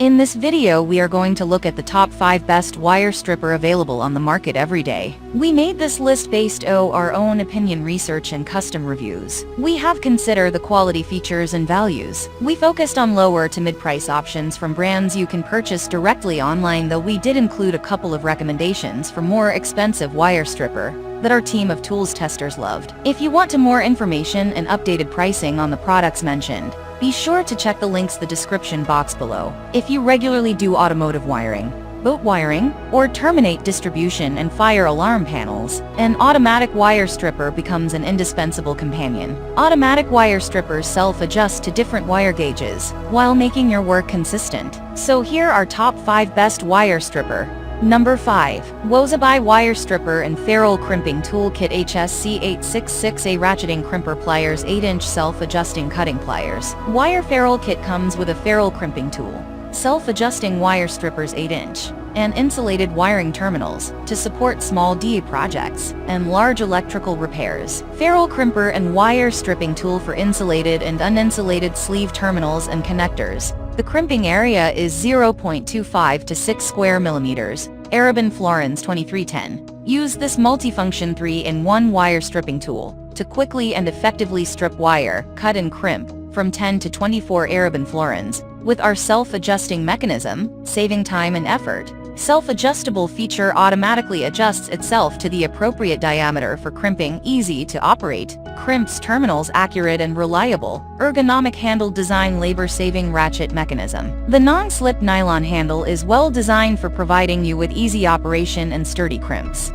In this video we are going to look at the top 5 best wire stripper available on the market every day. We made this list based on our own opinion research and custom reviews. We have considered the quality features and values. We focused on lower to mid-price options from brands you can purchase directly online, though we did include a couple of recommendations for more expensive wire stripper that our team of tools testers loved. If you want more information and updated pricing on the products mentioned, be sure to check the links in the description box below. If you regularly do automotive wiring, boat wiring, or terminate distribution and fire alarm panels, an automatic wire stripper becomes an indispensable companion. Automatic wire strippers self-adjust to different wire gauges, while making your work consistent. So here are top 5 best wire stripper. Number 5. WOZOBUY Wire Stripper and Ferrule Crimping Toolkit HSC866A Ratcheting Crimper Pliers 8-inch Self-Adjusting Cutting Pliers. Wire Ferrule Kit comes with a Ferrule crimping tool, self-adjusting wire strippers 8-inch, and insulated wiring terminals to support small DIY projects and large electrical repairs. Ferrule Crimper and Wire Stripping Tool for insulated and uninsulated sleeve terminals and connectors. The crimping area is 0.25 to 6 square millimeters. Arabin Florins 2310. Use this multifunction 3-in-1 wire stripping tool to quickly and effectively strip wire, cut and crimp from 10 to 24 Arabin Florins with our self-adjusting mechanism, saving time and effort. Self-adjustable feature automatically adjusts itself to the appropriate diameter for crimping, easy to operate, crimps terminals accurate and reliable, ergonomic handle design labor-saving ratchet mechanism. The non-slip nylon handle is well designed for providing you with easy operation and sturdy crimps.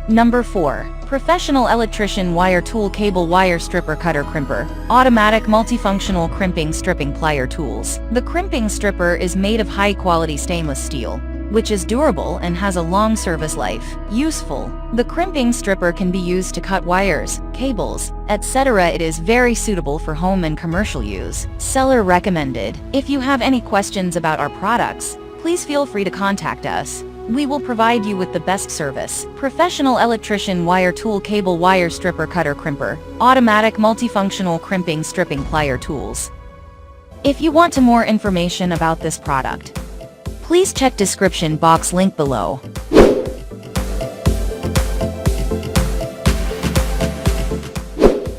Number 4. Professional Electrician Wire Tool Cable Wire Stripper Cutter Crimper. Automatic multifunctional crimping stripping plier tools. The crimping stripper is made of high-quality stainless steel, which is durable and has a long service life. Useful. The crimping stripper can be used to cut wires, cables, etc. It is very suitable for home and commercial use. Seller recommended. If you have any questions about our products, please feel free to contact us. We will provide you with the best service. Professional Electrician Wire Tool Cable Wire Stripper Cutter Crimper. Automatic multifunctional crimping stripping plier tools. If you want more information about this product, please check description box link below.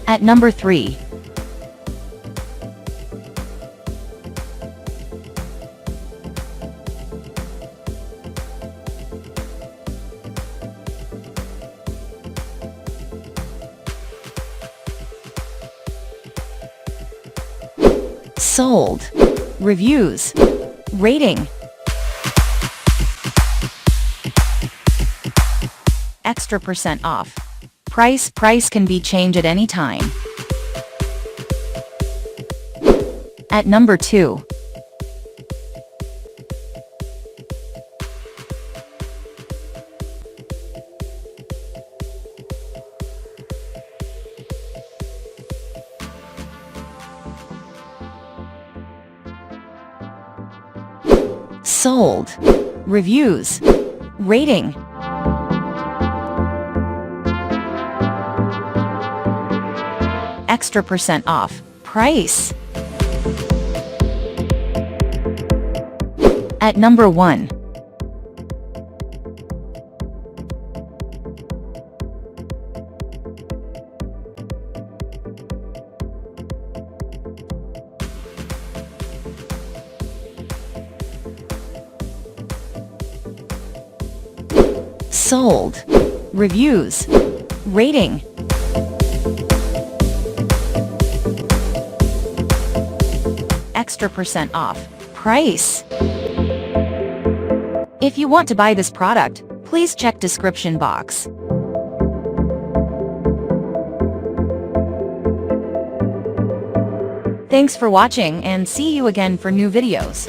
At number 3. Sold. Reviews. Rating. Extra % off. Price can be changed at any time. At number 2. Sold. Reviews. Rating. Extra % off. Price. At number 1. Sold. Reviews. Rating. Extra % off. Price. If you want to buy this product, please check description box. Thanks for watching and see you again for new videos.